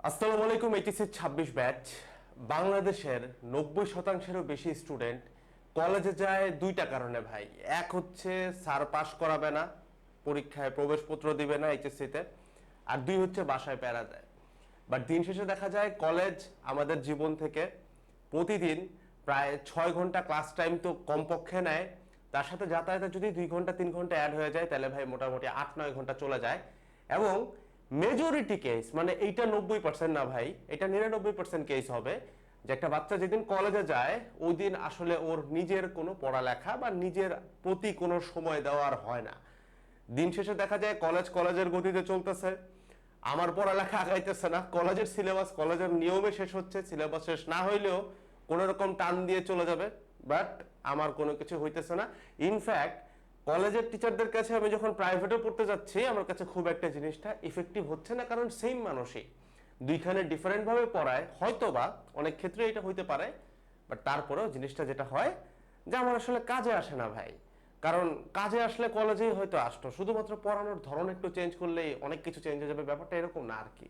আসসালামু আলাইকুম। HSC 26 batch বাংলাদেশের 90%-এরও বেশি স্টুডেন্ট কলেজে যায় দুইটা কারণে ভাই। এক হচ্ছে স্যার পাস করাবে না, পরীক্ষায় প্রবেশপত্র দিবে না এইচএসসিতে, আর দুই হচ্ছে বাসায় প্যারা দেয়। বাট দিন শেষে দেখা যায় কলেজ আমাদের জীবন থেকে প্রতিদিন প্রায় 6 ঘন্টা ক্লাস টাইম তো কমপক্ষে নেয়, তার সাথে যাতায়াতে যদি 2 ঘন্টা 3 ঘন্টা অ্যাড হয়ে যায় তাহলে ভাই মোটামুটি 8-9 ঘন্টা চলে যায়। এবং মেজরিটি কেস, মানে এইটা 90% না ভাই, এটা 99% কেস হবে যে একটা বাচ্চা যেদিন কলেজে যায় ওই দিন আসলে ওর নিজের কোনো পড়ালেখা বা নিজের প্রতি কোনো সময় দেওয়ার হয় না। দিন শেষে দেখা যায় কলেজের গতিতে চলতেছে, আমার পড়ালেখা আগাইতেছে না, কলেজের সিলেবাস কলেজের নিয়মে শেষ হচ্ছে, সিলেবাস শেষ না হইলেও কোনো রকম টান দিয়ে চলে যাবে, বাট আমার কোনো কিছু হইতেছে না। ইনফ্যাক্ট কলেজের টিচারদের কাছে আমি যখন প্রাইভেটে পড়তে যাচ্ছি আমার কাছে খুব একটা জিনিসটা ইফেক্টিভ হচ্ছে না, কারণ সেম মানুষই দুইখানে ডিফারেন্ট ভাবে পড়ায়, হয়তো বা অনেক ক্ষেত্রে এটা হইতে পারে, বাট তারপরেও জিনিসটা যেটা হয় যে আমার আসলে কাজে আসে না ভাই। কারণ কাজে আসলে কলেজেই হয়তো আসতো, শুধুমাত্র পড়ানোর ধরন একটু চেঞ্জ করলেই অনেক কিছু চেঞ্জ হয়ে যাবে, ব্যাপারটা এরকম না আর কি।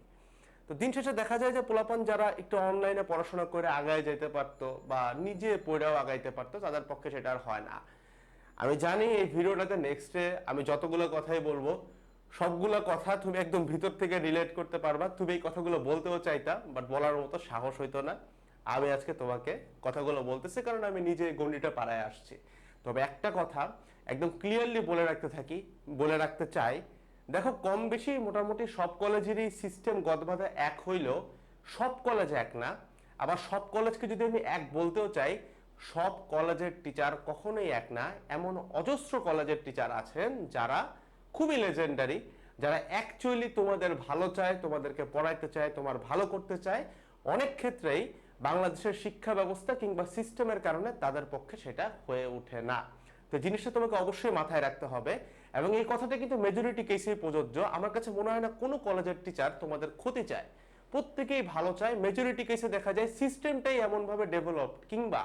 তো দিন শেষে দেখা যায় যে পোলাপান যারা একটু অনলাইনে পড়াশোনা করে আগায় যেতে পারতো বা নিজে পড়েও আগাইতে পারতো তাদের পক্ষে সেটা আর হয় না। আমি জানি এই ভিডিওটাতে নেক্সটে আমি যতগুলো কথাই বলবো সবগুলো কথা তুমি একদম ভিতর থেকে রিলেট করতে পারবা, তুমি এই কথাগুলো বলতেও চাইতা বাট বলার মতো সাহস হইতো না। আমি আজকে তোমাকে কথাগুলো বলতেছি কারণ আমি নিজে গণ্ডিটা পাড়ায় আসছি। তবে একটা কথা একদম ক্লিয়ারলি বলে রাখতে চাই, দেখো কম বেশি মোটামুটি সব কলেজেরই সিস্টেম গদবাঁধা এক হইলেও সব কলেজ এক না। আবার সব কলেজকে যদি আমি এক বলতেও চাই, সব কলেজের টিচার কখনোই এক না। এমন অজস্র কলেজের টিচার আছেন যারা খুবই লেজেন্ডারি, যারা অ্যাকচুয়ালি তোমাদের ভালো চায়, তোমাদেরকে পড়াইতে চায়, তোমার ভালো করতে চায়। অনেক ক্ষেত্রেই বাংলাদেশের শিক্ষা ব্যবস্থা কিংবা সিস্টেমের কারণে তাদের পক্ষে সেটা হয়ে ওঠে না। তো জিনিসটা তোমাকে অবশ্যই মাথায় রাখতে হবে, এবং এই কথাটা কিন্তু মেজরিটি কেসেই প্রযোজ্য। আমার কাছে মনে হয় না কোনো কলেজের টিচার তোমাদের ক্ষতি চায়, প্রত্যেকেই ভালো চায়। মেজরিটি কেসে দেখা যায় সিস্টেমটাই এমনভাবে ডেভেলপড কিংবা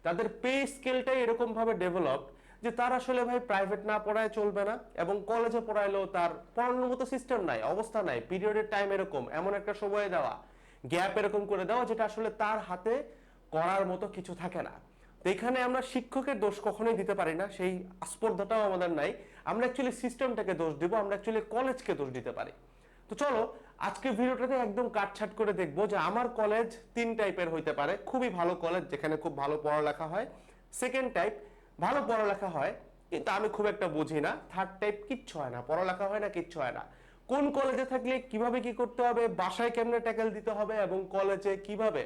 তাদের পে স্কেলটাই এরকম ভাবে ডেভেলপড যে তার আসলে ভাই প্রাইভেট না পড়ায় চলবে না, এবং কলেজে পড়াইলেও তার পড়ানোর মতো সিস্টেম নাই, অবস্থা নাই, পিরিয়ডের টাইম এরকম, এমন একটা সময় দেওয়া, গ্যাপ এরকম করে দেওয়া যেটা আসলে তার হাতে করার মতো কিছু থাকে না। তো এখানে আমরা শিক্ষকের দোষ কখনোই দিতে পারি না, সেই আস্পর্ধাটাও আমাদের নাই। আমরা অ্যাকচুয়ালি সিস্টেমটাকে দোষ দিব, আমরা অ্যাকচুয়ালি কলেজকে দোষ দিতে পারি। তো চলো আজকে ভিডিওটাতে একদম কাটছাট করে দেখবো যে আমার কলেজ 3 টাইপের হইতে পারে। খুবই ভালো কলেজ যেখানে খুব ভালো পড়ালেখা হয়, সেকেন্ড টাইপ ভালো পড়ালেখা হয় কিন্তু আমি খুব একটা বুঝি না, থার্ড টাইপ কিচ্ছু হয় না, পড়ালেখা হয় না, কিচ্ছু হয় না। কোন কলেজে থাকলে কিভাবে কি করতে হবে, বাসায় কেমনে ট্যাকেল দিতে হবে, এবং কলেজে কিভাবে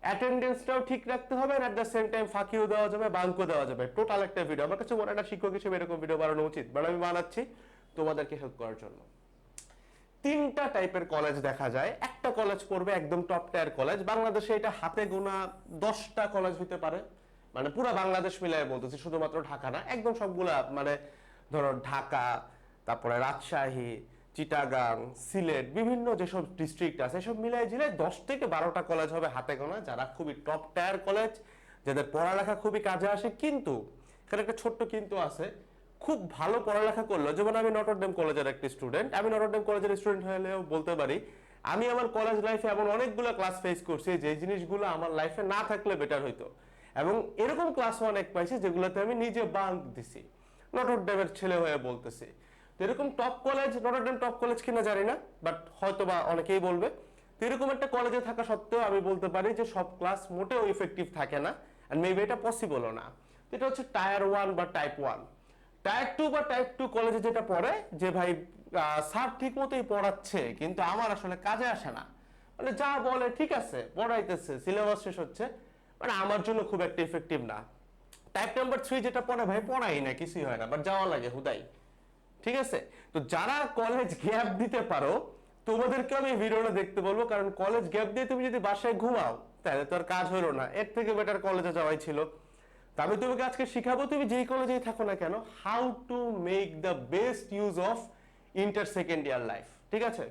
অ্যাটেন্ডেন্সটাও ঠিক রাখতে হবে, আর এট দ্য সেম টাইম ফাঁকিও দেওয়া যাবে, বাঙ্কও দেওয়া যাবে, টোটাল একটা ভিডিও। আমার কাছে মনে হয় না শিক্ষক হিসেবে এরকম ভিডিও বানানো উচিত, বাট আমি বানাচ্ছি তোমাদেরকে হেল্প করার জন্য। 3টা টাইপের কলেজ দেখা যায়। একটা কলেজ পড়বে একদম টপ টায়ার কলেজ, বাংলাদেশে এটা হাতে গোনা 10টা কলেজ হতে পারে, মানে পুরো বাংলাদেশ মিলাই বলতেছি, শুধুমাত্র ঢাকা না, একদম সবগুলা, মানে ধরো ঢাকা, তারপরে রাজশাহী, চিটাগাং, সিলেট, বিভিন্ন যেসব ডিস্ট্রিক্ট আছে সব মিলাই জিলাই 10 থেকে 12টা কলেজ হবে হাতে গোনা, যারা খুবই টপ টায়ার কলেজ, যাদের পড়ালেখা খুবই কাজে আসে। কিন্তু এখানে একটা ছোট্ট কিন্তু আছে, খুব ভালো পড়ালেখা করলো, যেমন আমি নটরডেম কলেজের একটা স্টুডেন্ট, আমি নটরডেম কলেজের স্টুডেন্ট হলেও বলতে পারি আমি আমার কলেজ লাইফে এমন অনেকগুলো ক্লাস ফেস করছি যে জিনিসগুলো আমার লাইফে না থাকলে বেটার হইতো, এবং এরকম ক্লাস অনেক পাইছি যেগুলোতে আমি নিজে বাঙ্ক দিছি, নটরডেমের ছেলে হয়ে বলতেছি। তো এরকম top college, Notre Dame top college কিনা জানি না, বাট হয়তো বা অনেকেই বলবে। তো এরকম একটা কলেজে থাকা সত্ত্বেও আমি বলতে পারি যে সব ক্লাস মোটেও ইফেক্টিভ থাকে না, আর মেবি এটা পসিবলও না। তো এটা হচ্ছে টায়ার 1 বা টাইপ 1। টাইপ 2 বা টাইপ 2 কলেজে যেটা পড়ে যে ভাই স্যার ঠিক মতোই পড়াচ্ছে কিন্তু আমার আসলে কাজে আসে না, মানে যা বলে ঠিক আছে পড়াইতেছে, সিলেবাস শেষ হচ্ছে, মানে আমার জন্য খুব একটা ইফেক্টিভ না। টাইপ নাম্বার 3 যেটা পড়ে ভাই পড়াই না, কিছুই হয় না, বাট যাওয়া লাগে হুদাই। ঠিক আছে, তো যারা কলেজ গ্যাপ দিতে পারো তোমাদেরকে আমি ভিডিওটা দেখতে বলবো, কারণ কলেজ গ্যাপ দিয়ে তুমি যদি বাসায় ঘুমাও তাহলে তো আর কাজ হলো না, এর থেকে বেটার কলেজে যাওয়াই ছিল। আমি তোমাকে আজকে শিখাবো, তুমি যেই কলেজেই থাকো না কেন, how to make the best use of inter second year life. ঠিক আছে,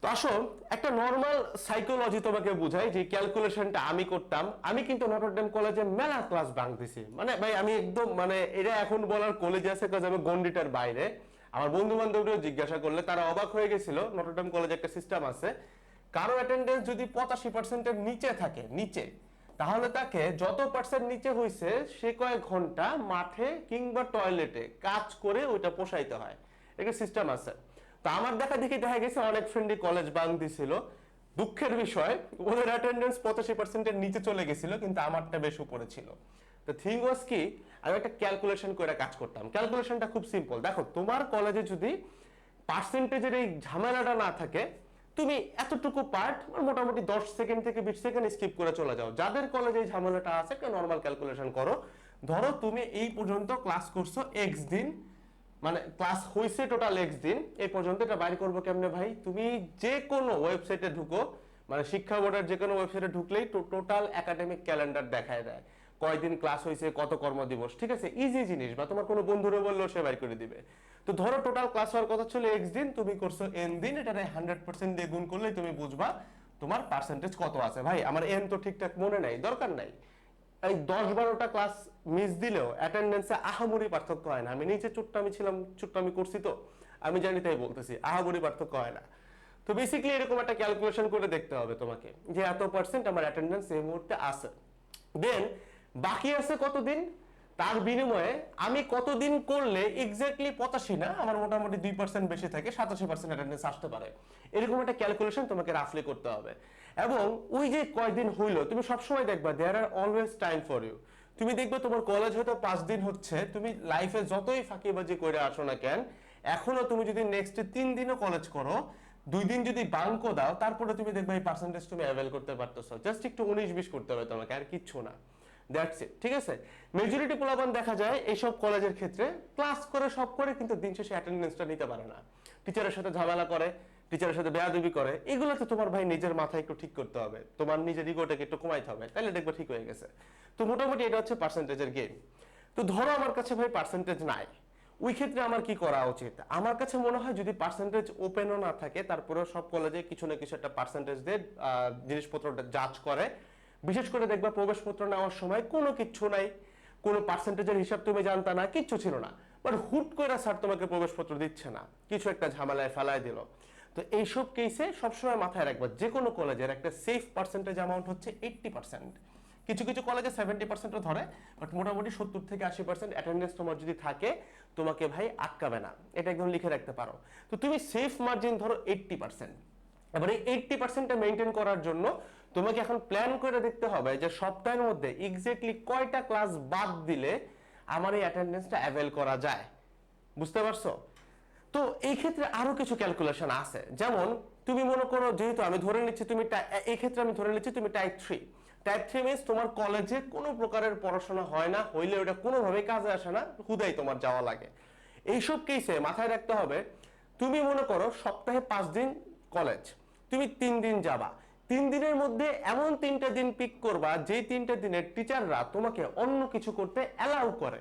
তো আসো একটা নর্মাল সাইকোলজি তোমাকে বুঝাই, যে ক্যালকুলেশনটা আমি করতাম। আমি কিন্তু নটরডেম কলেজে মেলা ক্লাস বাঙ্ক দিছি, মানে ভাই আমি একদম, মানে এটা এখন বলার কলেজ আছে কাজ আমি গন্ডিটার বাইরে। আমার বন্ধু বান্ধবরাও জিজ্ঞাসা করলে তারা অবাক হয়ে গেছিল। নটরডেম কলেজে একটা সিস্টেম আছে, কারো অ্যাটেন্ডেন্স যদি 85%-এর নিচে থাকে, নিচে, তাহলে তাকে যত পার্সেন্ট নিচে হয়েছে সে কয়েক ঘন্টা মাঠে কিংবা টয়লেটে কাজ করে ওইটা পোষাইতে হয়। একটা সিস্টেম আছে। তো আমার দেখা দেখি দেখা গেছে অনেক ফ্রেন্ডই কলেজ বাং দিছিল। দুঃখের বিষয় ওদের অ্যাটেন্ডেন্স 85%-এর নিচে চলে গেছিল, কিন্তু আমারটা বেশ উপরে ছিল। তো থিং ওয়াজ কি, আমি একটা ক্যালকুলেশন করে কাজ করতাম। ক্যালকুলেশনটা খুব সিম্পল। দেখো, তোমার কলেজে যদি পার্সেন্টেজের এই ঝামেলাটা না থাকে, তুমি এতটুকু পার্ট মোটামুটি 10 সেকেন্ড থেকে 20 সেকেন্ড স্কিপ করে চলে যাও। যাদের কলেজে এই ঝামেলাটা আছে একটা নর্মাল ক্যালকুলেশন করো। ধরো তুমি এই পর্যন্ত ক্লাস করছো এক্স দিন, মানে ক্লাস হইছে টোটাল এক্স দিন, এই পর্যন্ত এটা বাইর করবো কেমনে ভাই? তুমি যে কোনো ওয়েবসাইটে ঢুকো, মানে শিক্ষা বোর্ডের যে কোনো ওয়েবসাইটে ঢুকলেই টোটাল একাডেমিক ক্যালেন্ডার দেখায় দেয়, কয়দিন ক্লাস হয়েছে, কত কর্মদিবস। ঠিক আছে, ইজি জিনিস, বা তোমার কোনো বন্ধুরে বললেও সে বাইর করে দিবে। তো ধরো টোটাল ক্লাস হওয়ার কথা ছিল এক্স দিন, তুমি করছো এন দিন, এটা 100% দিয়ে গুণ করলেই তুমি বুঝবা তোমার পার্সেন্টেজ কত আছে। ভাই আমার এন তো ঠিকঠাক মনে নাই, দরকার নাই। এই 10-12টা ক্লাস মিস দিলেও অ্যাটেন্ডেন্সে আহামরি পার্থক্য হয় না। আমি নিচে চুট্টামি ছিলাম, চুট্টামি করছি, তো আমি জানি তাই বলতেছি, আহামরি পার্থক্য হয় না। তো বেসিক্যালি এরকম একটা ক্যালকুলেশন করে দেখতে হবে তোমাকে যে এত পার্সেন্ট আমার অ্যাটেন্ডেন্স এই মুহূর্তে আছে, দেন বাকি আছে কতদিন, তার বিনিময়ে আমি কতদিন করলে এক্স্যাক্টলি 85 না, আমার মোটামুটি 2% বেশি থাকে, 87% অ্যাটেন্ডেন্স আসতে পারে। এরকম একটা ক্যালকুলেশন তোমাকে রাফলি করতে হবে। এবং ওই যে কয়দিন হইলো, তুমি সবসময় দেখবা দেয়ার are always time for you. তুমি দেখবে তোমার কলেজ হয়তো 5 দিন হচ্ছে, তুমি লাইফে যতই ফাঁকিবাজি করে আসো না কেন, এখনো তুমি যদি নেক্সট 3 দিনও কলেজ করো, 2 দিন যদি বাঙ্কও দাও, তারপরে তুমি দেখবে এই পার্সেন্টেজ তুমি অ্যাভেল করতে পারতেছো। জাস্ট একটু 19-20 করতে হবে তোমাকে, আর কিচ্ছু না। That's it. ঠিক আছে, মেজরিটি পোলাপান দেখা যায় এইসব কলেজের ক্ষেত্রে ক্লাস করে সব করে, কিন্তু দিন শেষে অ্যাটেন্ডেন্সটা নিতে পারে না, টিচারের সাথে ঝামেলা করে, টিচারের সাথে বেয়াদবি করে। এগুলো তো তোমার ভাই নিজের মাথায় একটু ঠিক করতে হবে, তোমার নিজের ইগোটাকে একটু কমাইতে হবে, তাহলে দেখবে ঠিক হয়ে গেছে। তো মোটামুটি এটা হচ্ছে পার্সেন্টেজের গেম। তো ধরো আমার কাছে ভাই পার্সেন্টেজ নাই, ওই ক্ষেত্রে আমার কি করা উচিত? আমার কাছে মনে হয় যদি পার্সেন্টেজ ওপেনও না থাকে, তারপরেও সব কলেজে কিছু না কিছু একটা পার্সেন্টেজ দিয়ে জিনিসপত্রটা জাজ করে। বিশেষ করে দেখবা প্রবেশপত্র নেওয়ার সময় কোনো কিচ্ছু নাই, কোনো পার্সেন্টেজের হিসাব তুমি জানতা না, কিচ্ছু ছিল না, বাট হুট করে স্যার তোমাকে প্রবেশপত্র দিচ্ছে না, কিছু একটা ঝামেলায় ফেলায় দিল। তো এইসব কেসে সবসময় মাথায় রাখবা যে কোনো কলেজের একটা সেফ পার্সেন্টেজ অ্যামাউন্ট হচ্ছে 80%। কিছু কিছু কলেজে 70%ও ধরে, বাট মোটামুটি 70 থেকে 80% অ্যাটেন্ডেন্স তোমার যদি থাকে, তোমাকে ভাই আটকাবে না, এটা একদম লিখে রাখতে পারো। তো তুমি সেফ মার্জিন ধরো 80%। এবার এই 80%টা মেনটেন করার জন্য তোমাকে এখন প্ল্যান করে দেখতে হবে যে সপ্তাহের মধ্যে এক্স্যাক্টলি কয়টা ক্লাস বাদ দিলে আমার এই অ্যাটেন্ডেন্সটা অ্যাভেল করা যায়। বুঝতে পারছো? তো এই ক্ষেত্রে আরো কিছু ক্যালকুলেশন আছে। যেমন তুমি মনে করো, যেহেতু আমি ধরে নিচ্ছি তুমি এই ক্ষেত্রে আমি ধরে নিচ্ছি তুমি টাইপ 3। টাইপ 3 মিন্স তোমার কলেজে কোনো প্রকারের পড়াশোনা হয় না, হইলে ওটা কোনোভাবেই কাজে আসে না, হুদাই তোমার যাওয়া লাগে। এইসব কেসে মাথায় রাখতে হবে, তুমি মনে করো সপ্তাহে 5 দিন কলেজ, তুমি 3 দিন যাবা, 3 দিনের মধ্যে এমন 3টা দিন পিক করবা যে 3টা দিনের টিচাররা তোমাকে অন্য কিছু করতে অ্যালাউ করে।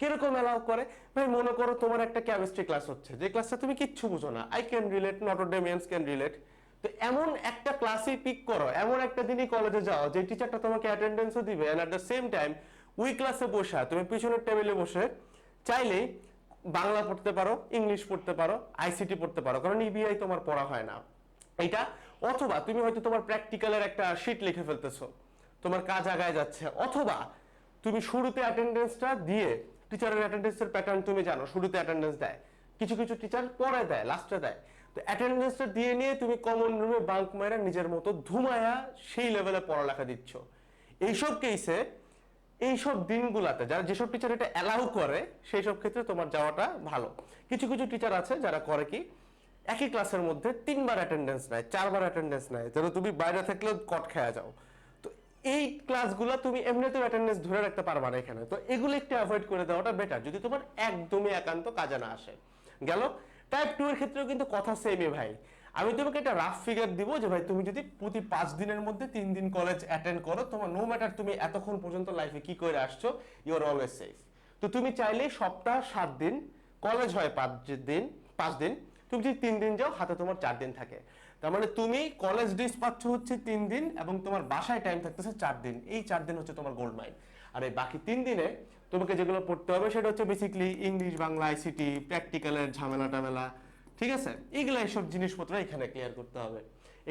কিরকম অ্যালাউ করে? ভাই মনে করো তোমার একটা কেমিস্ট্রি ক্লাস হচ্ছে, যে ক্লাসটা তুমি কিচ্ছু বুঝো না, I can relate, Notre Damians can relate. তো এমন একটা ক্লাসই পিক করো, এমন একটা দিনই কলেজে যাও যে টিচারটা তোমাকে অ্যাটেন্ডেন্সও দিবে, and at the same time ওই ক্লাসে বসে তুমি পিছনের টেবিলে বসে চাইলেই বাংলা পড়তে পারো, ইংলিশ পড়তে পারো, আইসিটি পড়তে পারো, কারণ ইবিআই তোমার পড়া হয় না এটা। অথবা তুমি হয়তো তোমার প্র্যাকটিক্যালের একটা শীট লিখে ফেলতেছো, তোমার কাজ আগায় যাচ্ছে। অথবা তুমি শুরুতে অ্যাটেন্ডেন্সটা দিয়ে, টিচারের অ্যাটেন্ডেন্সের প্যাটার্ন তুমি জানো, শুরুতে অ্যাটেন্ডেন্স দেয়, কিছু কিছু টিচার পরে দেয়, লাস্টে দেয়। তো অ্যাটেন্ডেন্সটা দিয়ে নিয়ে তুমি কমন রুমে বাঙ্ক মারা নিজের মতো ধুমায়া সেই লেভেলে পড়ালেখা দিচ্ছ। এইসব কেসে এইসব দিনগুলাতে যারা, যেসব টিচার এটা অ্যালাউ করে, সেই সব ক্ষেত্রে তোমার যাওয়াটা ভালো। কিছু কিছু টিচার আছে যারা করে কি, একই ক্লাসের মধ্যে 3 বার অ্যাটেন্ডেন্স নেয়, 4 বার অ্যাটেন্ডেন্স নেয়, যেন তুমি বাইরে থাকলেও কট খেয়া যাও। তো এই ক্লাসগুলো তুমি এমনিতেও অ্যাটেন্ডেন্স ধরে রাখতে পারবা না এখানে। তো এগুলো একটু অ্যাভয়েড করে দেওয়াটা বেটার, যদি তোমার একদমই একান্ত কাজে না আসে। গেল। টাইপ 2 এর ক্ষেত্রেও কিন্তু কথা সেমই ভাই। আমি তোমাকে একটা রাফ ফিগার দিব যে ভাই তুমি যদি প্রতি 5 দিনের মধ্যে 3 দিন কলেজ অ্যাটেন্ড করো, তোমার নো ম্যাটার তুমি এতক্ষণ পর্যন্ত লাইফে কি করে আসছো, ইউ আর অলওয়েজ সেফ। তো তুমি চাইলে সপ্তাহ 7 দিন, কলেজ হয় 5 দিন, তুমি যদি 3 দিন যাও, হাতে তোমার 4 দিন থাকে। তার মানে তুমি কলেজ ডেজ পাচ্ছ হচ্ছে 3 দিন, এবং তোমার বাসায় টাইম থাকতেছে 4 দিন। এই 4 দিন হচ্ছে তোমার গোল্ড মাইন। আর এই বাকি 3 দিনে তোমাকে যেগুলো পড়তে হবে সেটা হচ্ছে বেসিক্যালি ইংলিশ, বাংলা, আইসিটি, প্র্যাকটিক্যালের ঝামেলা টামেলা, ঠিক আছে, এইগুলা এইসব জিনিসপত্র এখানে ক্লিয়ার করতে হবে।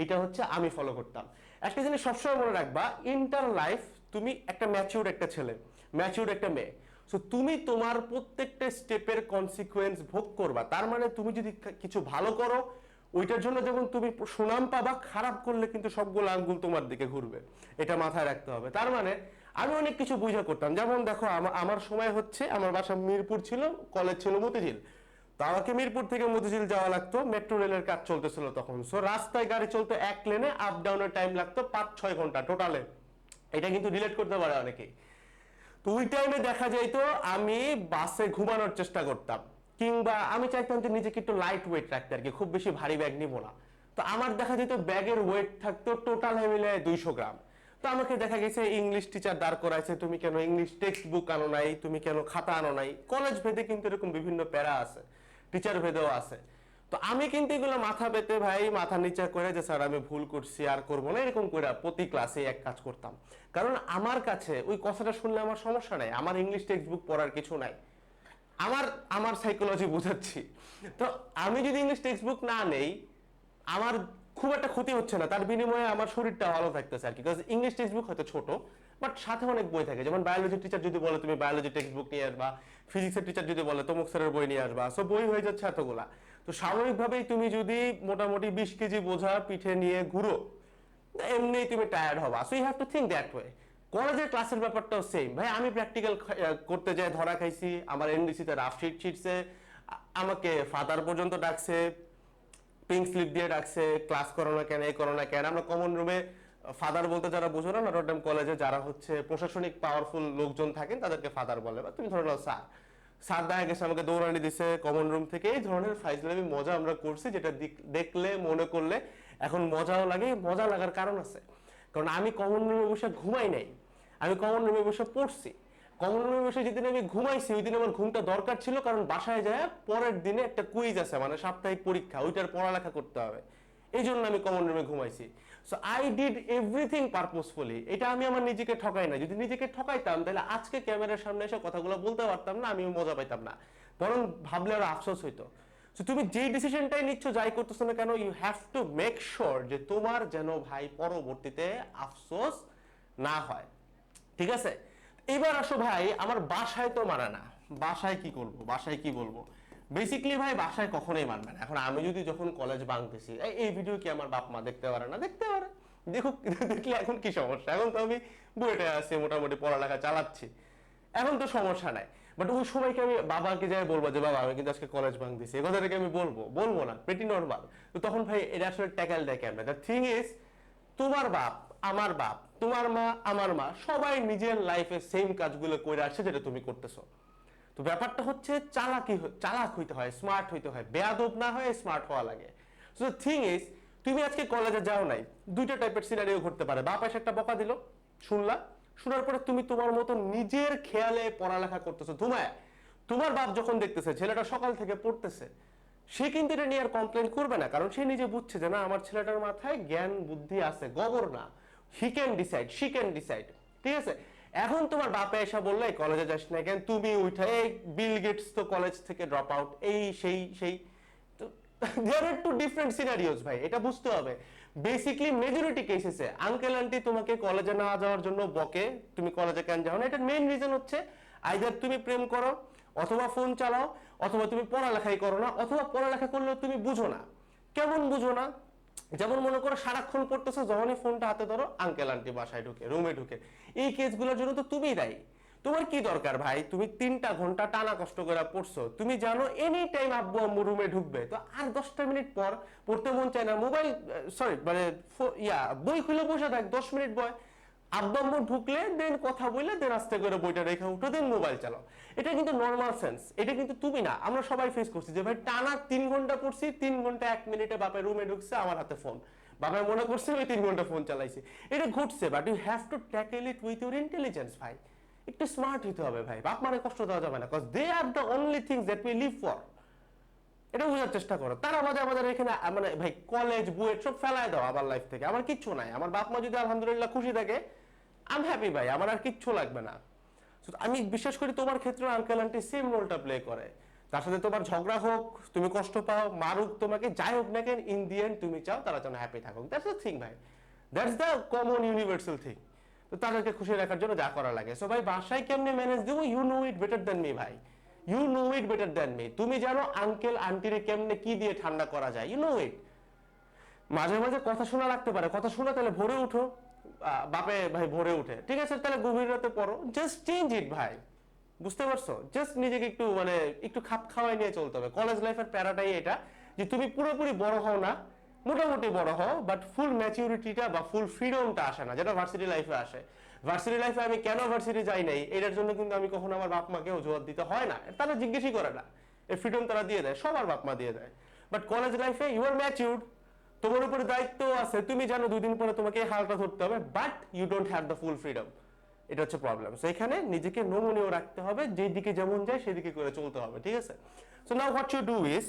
এইটা হচ্ছে আমি ফলো করতাম। একটা জিনিস সবসময় মনে রাখবা, ইন্টার লাইফ তুমি একটা ম্যাচিউর একটা ছেলে, ম্যাচিউর একটা মেয়ে, সো তুমি তোমার প্রত্যেকটা স্টেপের কনসিকুয়েন্স ভোগ করবা। তার মানে তুমি যদি কিছু ভালো করো ওইটার জন্য যেমন তুমি সুনাম পাবা, খারাপ করলে কিন্তু সবগুলো আঙ্গুল তোমার দিকে ঘুরবে, এটা মাথায় রাখতে হবে। তার মানে আমি অনেক কিছু বুঝা করতাম, যেমন দেখো আমার সময় হচ্ছে আমার বাসা মিরপুর ছিল, কলেজ ছিল মতিঝিল, তো আমাকে মিরপুর থেকে মতিঝিল যাওয়া লাগতো, মেট্রো রেলের কাজ চলতেছিল তখন, সো রাস্তায় গাড়ি চলতো এক লেনে, আপ ডাউনের টাইম লাগতো 5-6 ঘন্টা টোটালে। এটা কিন্তু রিলেট করতে পারে অনেকেই। তো ওই টাইমে দেখা যাইতো আমি বাসে ঘুমানোর চেষ্টা করতাম, কিংবা আমি চাইতাম যে নিজেকে একটু লাইট ওয়েট রাখতে আর কি, খুব বেশি ভারী ব্যাগ নিবো না। তো আমার দেখা যেত ব্যাগের ওয়েট থাকতো টোটাল মিলে 200 গ্রাম। তো আমাকে দেখা গেছে ইংলিশ টিচার দাঁড় করাইছে, তুমি কেন ইংলিশ টেক্সট বুক আনো নাই, তুমি কেন খাতা আনো নাই। কলেজ ভেদে কিন্তু এরকম বিভিন্ন প্যারা আছে, টিচার ভেদেও আছে। তো আমি কিন্তু এগুলো মাথা পেতে ভাই, মাথা নিচা করে যে স্যার আমি ভুল করছি আর করবো না, এরকম করে প্রতি ক্লাসে এক কাজ করতাম। কারণ আমার কাছে ওই কথাটা শুনলে আমার সমস্যা নাই, আমার ইংলিশ টেক্সট বুক পড়ার কিছু নাই, আমার আমার সাইকোলজি বোঝাচ্ছি। তো আমি যদি ইংলিশ টেক্সট বুক না নেই, আমার খুব একটা ক্ষতি হচ্ছে না, তার বিনিময়ে আমার শরীরটা ভালো থাকতেছে আর কি। বিকজ ইংলিশ টেক্সট বুক হয়তো ছোট, বাট সাথে অনেক বই থাকে। যেমন বায়োলজি টিচার যদি বলে তুমি বায়োলজি টেক্সট বুক নিয়ে আসবা, ফিজিক্সের টিচার যদি বলে তমুক স্যারের বই নিয়ে আসবা, সো বই হয়ে যাচ্ছে এতগুলা। তো স্বাভাবিকভাবেই তুমি যদি মোটামুটি 20 কেজি বোঝা পিঠে নিয়ে ঘুরো, এমনি তুমি টায়ার্ড হবা। So you have to think that way. কলেজের ক্লাসের ব্যাপারটাও সেম ভাই, আমি প্র্যাকটিক্যাল করতে যাই ধরা খাইছি, আমার এনডিসিতে রাফ শিট ছিটছে, আমাকে ফাদার পর্যন্ত ডাকছে, পিঙ্ক স্লিপ দিয়ে ডাকছে, ক্লাস করো না কেন, এই করো না কেন। আমরা কমন রুমে ফাদার বলতে যারা বোঝো না, নটরডেম কলেজে যারা হচ্ছে প্রশাসনিক পাওয়ারফুল লোকজন থাকেন তাদেরকে ফাদার বলে, বা তুমি ধরে নাও স্যার। স্যার দেখা গেছে আমাকে দৌড়ানি দিছে কমন রুম থেকে, এই ধরনের ফাইজলামি মজা আমরা করছি, যেটা দেখলে মনে করলে এখন মজাও লাগে। মজা লাগার কারণ আছে, কারণ আমি কমন রুমে বসে ঘুমাই নাই, আমি কমন রুমে বসে পড়ছি। কমন রুমে বসে যেদিন আমি ঘুমাইছি ওই দিন আমার ঘুমটা দরকার ছিল, কারণ বাসায় যায় পরের দিনে একটা কুইজ আছে, মানে সাপ্তাহিক পরীক্ষা, ওইটার পড়ালেখা করতে হবে, এই জন্য আমি কমন রুমে ঘুমাইছি। So I did everything purposefully. এটা আমি আমার নিজেকে ঠকাই না, যদি নিজেকে ঠকাইতাম তাহলে আজকে ক্যামেরার সামনে এসে কথাগুলো বলতে পারতাম না, আমি মজা পাইতাম না, বরং ভাবলে আরো আফসোস হইতো। সো তুমি যেই ডিসিশনটাই নিচ্ছ, যাই করতেছো না কেন, you have to make sure যে তোমার যেন ভাই পরবর্তীতে আফসোস না হয়, ঠিক আছে? এবার আসো ভাই, আমার বাসায় তো মানে না, বাসায় কি করব, বাসায় কি বলবো? বেসিক্যালি ভাই বাসায় কখনোই মানবে না। এখন আমি যদি যখন কলেজ ভাঙতেছি, এই ভিডিও কি আমার বাপ মা দেখতে পারে না? দেখতে পারে, দেখুক, দেখলে এখন কি সমস্যা? এখন তো আমি বুয়েটে আছি, মোটামুটি পড়ালেখা চালাচ্ছি, এখন তো সমস্যা নাই। বাট ওই সময়কে আমি বাবাকে যাই বলবো যে বাবা আমি কিন্তু আজকে কলেজ ভাঙতেছি, এই কথাটাকে আমি বলবো না, প্রিটি নরমাল। তো তখন ভাই এটা আসলে ট্যাকেল দেয় কেমন? দ্য থিং ইজ, তোমার বাপ আমার বাপ, তোমার মা আমার মা, সবাই নিজের লাইফে সেম কাজগুলো করে আসছে যেটা তুমি করতেছো। তো ব্যাপারটা হচ্ছে চালাক হইতে হয়, স্মার্ট হইতে হয়, বেয়াদব না হয়ে স্মার্ট হওয়া লাগে। সো থিং ইজ, তুমি আজকে কলেজে যাও নাই, দুইটা টাইপের সিনারিও ঘটতে পারে। বাপ এসে একটা বকা দিল, শুনলা, শোনার পরে তুমি তোমার মতো নিজের খেয়ালে পড়ালেখা করতেছো ধুমায়। তোমার বাপ যখন দেখতেছে ছেলেটা সকাল থেকে পড়তেছে, সে কিন্তু এটা নিয়ে আর কমপ্লেন করবে না, কারণ সে নিজে বুঝছে যে না, আমার ছেলেটার মাথায় জ্ঞান বুদ্ধি আছে, গবর না, he can decide, she can decide, ঠিক আছে? এখন তোমার বাপে এসে বললে কলেজে যাস না কেন, তুমি উঠে এই বিল গেটস তো কলেজ থেকে ড্রপ আউট, এই সেই সেই, দেয়ার আর টু ডিফারেন্ট সিনারিওস ভাই, এটা বুঝতে হবে। বেসিক্যালি মেজরিটি কেসেসে আঙ্কেল আন্টি তোমাকে কলেজে না যাওয়ার জন্য বকে, তুমি কলেজে কেন যাও না, এটার মেইন রিজন হচ্ছে আইদার তুমি প্রেম করো, অথবা ফোন চালাও, অথবা তুমি পড়ালেখাই করো না, অথবা পড়ালেখা করলেও তুমি বুঝো না। কেমন বুঝো না? যেমন মনে করো সারাক্ষণ পড়তেছো, যখনই ফোনটা হাতে ধরো আঙ্কেল আন্টি বাসায় ঢুকে, রুমে ঢুকে। এই কেসগুলোর জন্য তো তুমিই দায়ী। তোমার কি দরকার ভাই, তুমি 3টা ঘন্টা টানা কষ্ট করে পড়ছো, তুমি জানো এনি টাইম আব্বু আম্মু রুমে ঢুকবে, তো আর 10টা মিনিট পর পড়তে মন চায় না, মোবাইল সরি মানে বই খুলে বসে থাক, 10 মিনিট বয়, আব্বু আম্মু ঢুকলে দেন কথা বললে, দেন আস্তে করে বইটা রেখে উঠো, দেন মোবাইল চালাও। এটা কিন্তু নর্মাল সেন্স, এটা কিন্তু তুমি না, আমরা সবাই ফেস করছি যে ভাই টানা 3 ঘন্টা পড়ছি, 3 ঘন্টা 1 মিনিটে বাপের রুমে ঢুকছে, আমার হাতে ফোন, বাবাই মনে করছে আমি 3 ঘন্টা ফোন চালাইছি। এটা ঘটছে, but you have to tackle it with your intelligence ভাই। একটু স্মার্ট হতে হবে ভাই, বাপ মারে কষ্ট দেওয়া যাবে না, cause they are the only things that we live for. এটা বোঝার চেষ্টা করো। তারা আমাদের এখানে মানে ভাই কলেজ বুয়েট সব ফেলায় দাও আমার লাইফ থেকে, আমার কিচ্ছু নাই। আমার বাপ মা যদি আলহামদুলিল্লাহ খুশি থাকে, আই এম হ্যাপি ভাই, আমার আর কিচ্ছু লাগবে না। আমি বিশ্বাস করি তোমার ক্ষেত্রে আঙ্কেল আন্টি সেম রোলটা প্লে করে। তার সাথে তোমার ঝগড়া হোক, তুমি কষ্ট পাও, মারুক তোমাকে, যাই হোক না কেন, ইন দি এন্ড তুমি চাও তারা যেন হ্যাপি থাকুক। দ্যাটস দ্য থিং ভাই, that's the common universal thing. তো তাদেরকে খুশি রাখার জন্য যা করা লাগে। সো ভাই বাসায় কেমনে ম্যানেজ দেবো, you know it better than me ভাই, you know it better than me. তুমি জানো আঙ্কেল আন্টিরে কেমনে কি দিয়ে ঠান্ডা করা যায়, ইউ নো ইট। মাঝে মাঝে কথা শোনা লাগতে পারে, কথা শোনা তাহলে ভোরে উঠো, বাপে ভাই ভোরে উঠে, ঠিক আছে তাহলে গভীর রাতে পড়ো, জাস্ট চেঞ্জ ইট ভাই, বুঝতে পারছো? জাস্ট নিজেকে একটু মানে একটু খাপ খাওয়াই নিয়ে চলতে হবে। কলেজ লাইফের প্যারাটাই এটা যে তুমি পুরোপুরি বড় হও না, মোটামুটি বড় হও, বাট ফুল ম্যাচিউরিটিটা বা ফুল ফ্রিডমটা আসে না, যেটা ভার্সিটি লাইফে আসে। ভার্সিটি লাইফে আমি কেন ভার্সিটি যাই নাই এটার জন্য কিন্তু আমি কখনো আমার বাপ মাকে অজুহাত দিতে হয় না, তারা জিজ্ঞেসই করে না, এই ফ্রিডম তারা দিয়ে দেয়, সবার বাপ মা দিয়ে দেয়। বাট কলেজ লাইফে ইউ আর ম্যাচিউরড, তোমার উপরে দায়িত্ব আছে, তুমি জানো 2 দিন পরে তোমাকে হালটা ধরতে হবে, but you don't have the full freedom. এটা হচ্ছে প্রবলেম। সো এখানে নিজেকে নমনীয় রাখতে হবে, যেই দিকে যেমন যায় সেদিকে করে চলতে হবে, ঠিক আছে? So now what you do is,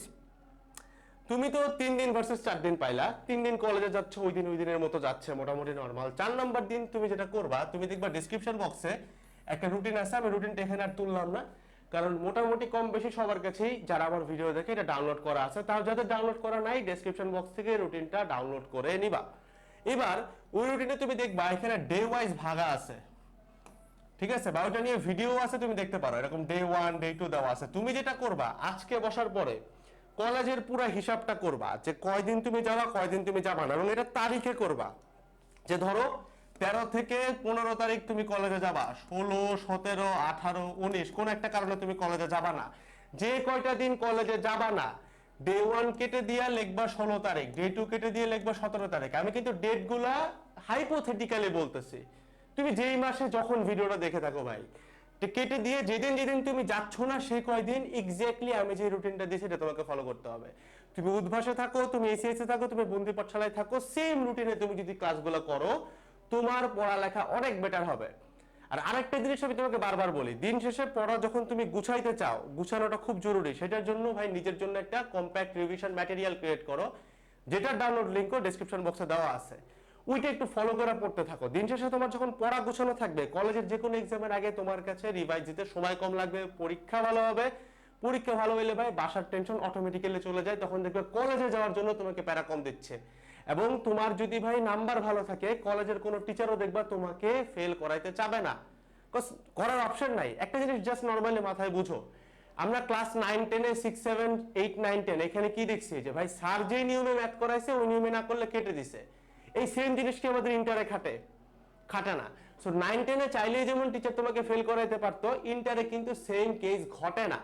তুমি তো 3 দিন ভার্সেস 4 দিন পাইলা, 3 দিন কলেজে যাচ্ছ, ওই দিনের মতো যাচ্ছে মোটামুটি নর্মাল। 4 নাম্বার দিন তুমি যেটা করবা, তুমি দেখবা ডেসক্রিপশন বক্সে একটা রুটিন আছে, আমি রুটিনটা এখানে আর তুললাম না, কারণ মোটামুটি কম বেশি সবার কাছেই যারা আমার ভিডিও দেখে এটা ডাউনলোড করা আছে। তাও যাদের ডাউনলোড করা নাই, ডেসক্রিপশন বক্স থেকে রুটিনটা ডাউনলোড করে নিবা। এবার ওই রুটিনে তুমি দেখবা এখানে ডে ওয়াইজ ভাগা আছে, ঠিক আছে? বা ওটা নিয়ে ভিডিও আছে, তুমি দেখতে পারো, এরকম ডে 1 ডে 2 দেওয়া আছে। তুমি যেটা করবা, আজকে বসার পরে কলেজের পুরো হিসাবটা করবা, যে কয়দিন তুমি যাবা কয়দিন তুমি যাবা না, এবং এটা তারিখে করবা। যে ধরো 13 থেকে 15 তারিখ তুমি কলেজে যাবা, 16, 17, 18, 19 কোন একটা কারণে তুমি কলেজে যাবা না। যে কয়টা দিন কলেজে যাবা না, ডে 1 কেটে দিয়ে লিখবা 16 তারিখ, ডে 2 কেটে দিয়ে লিখবা 17 তারিখ। আমি কিন্তু ডেটগুলা হাইপোথেটিক্যালি বলতেছি, তুমি যেই মাসে যখন ভিডিওটা দেখে থাকো ভাই, কেটে দিয়ে যেদিন যেদিন তুমি যাচ্ছ না সেই কয়দিন এক্স্যাক্টলি আমি যে রুটিনটা দিয়েছি এটা তোমাকে ফলো করতে হবে। তুমি উদ্ভাসে থাকো, তুমি এসিএসে থাকো, তুমি বন্দি পাঠশালায় থাকো, সেম রুটিনে তুমি যদি ক্লাসগুলো করো, তোমার পড়ালেখা অনেক বেটার হবে। আর আরেকটা জিনিস আমি তোমাকে বারবার বলি, দিন শেষে পড়া যখন তুমি গুছাইতে চাও, গুছানোটা খুব জরুরি। সেটার জন্য ভাই নিজের জন্য একটা কম্প্যাক্ট রিভিশন ম্যাটেরিয়াল ক্রিয়েট করো, যেটার ডাউনলোড লিঙ্কও ডেসক্রিপশন বক্সে দেওয়া আছে। ওইটা একটু ফলো করে পড়তে থাকো। দিন শেষে তোমার যখন পড়া গোছানো থাকবে, কলেজের যে কোনো এক্সামের আগে তোমার কাছে রিভাইজ দিতে সময় কম লাগবে, পরীক্ষা ভালো হবে। পরীক্ষা ভালো হলে ভাই বাসার টেনশন অটোমেটিক্যালি চলে যায়, তখন দেখবে কলেজে যাওয়ার জন্য তোমাকে প্যারা কম দিচ্ছে। এবং তোমার যদি ভাই নাম্বার ভালো থাকে, কলেজের কোনো টিচারও দেখবা তোমাকে ফেল করাইতে চাবে না, করার অপশন নাই। একটা জিনিস জাস্ট নর্মালি মাথায় বুঝো, আমরা ক্লাস 9, 10, 6, 7, 8, 9, 10 এখানে কি দেখছি, যে ভাই স্যার যে নিয়মে ম্যাথ করাইছে ওই নিয়মে না করলে কেটে দিছে। এই সেম জিনিস কি আমাদের ইন্টারে খাটে না? সো 9, 10 এ চাইলেই যেমন টিচার তোমাকে ফেল করাইতে পারতো, ইন্টারে কিন্তু সেম কেস ঘটে না।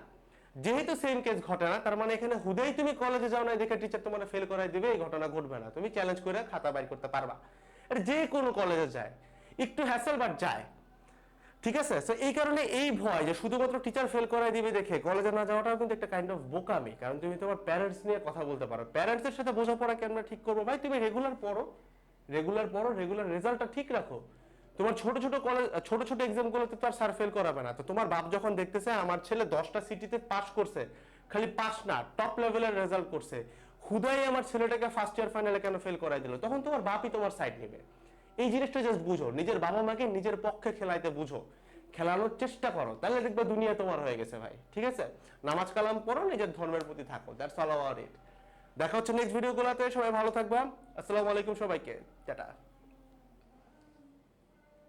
যেহেতু সেম কেস ঘটে না, তার মানে এখানে হুদেই তুমি কলেজে যাও না দেখে টিচার তোমার ফেল করাই দিবে, এই ঘটনা ঘটবে না। তুমি চ্যালেঞ্জ করে খাতা বাইর করতে পারবা। এটা যে কোনো কলেজে যায়, একটু হ্যাসেল বাট যায়, ঠিক আছে? সো এই কারণে এই ভয় যে শুধুমাত্র টিচার ফেল করাই দিবে দেখে কলেজে না যাওয়াটাও কিন্তু একটা কাইন্ড অফ বোকামি। কারণ তুমি তোমার প্যারেন্টস নিয়ে কথা বলতে পারো, প্যারেন্টসের সাথে বোঝাপড়া কেমন ঠিক করবো ভাই, তুমি রেগুলার পড়ো, রেগুলার রেজাল্টটা ঠিক রাখো। তোমার ছোট ছোট এক্সামগুলোতে তো আর স্যার ফেল করাবে না। তো তোমার বাপ যখন দেখতেছে আমার ছেলে 10টা সিটিতে পাস করছে, খালি পাস না টপ লেভেলের রেজাল্ট করছে, হুদাই আমার ছেলেটাকে ফার্স্ট ইয়ার ফাইনালে কেন ফেল করাই দিল, তখন তোমার বাপই তোমার সাইড নেবে। এই জিনিসটা জাস্ট বুঝো, নিজের বাবা মাকে নিজের পক্ষে খেলাইতে বুঝো, খেলানোর চেষ্টা করো, তাহলে দেখবে দুনিয়া তোমার হয়ে গেছে ভাই, ঠিক আছে? নামাজ কালাম পড়ো, নিজের ধর্মের প্রতি থাকো, দ্যাটস অল অ্যাবাউট ইট। দেখা হচ্ছে নেক্সট ভিডিওগুলোতে, সবাই ভালো থাকবা। আসসালামু আলাইকুম সবাইকে, টাটা।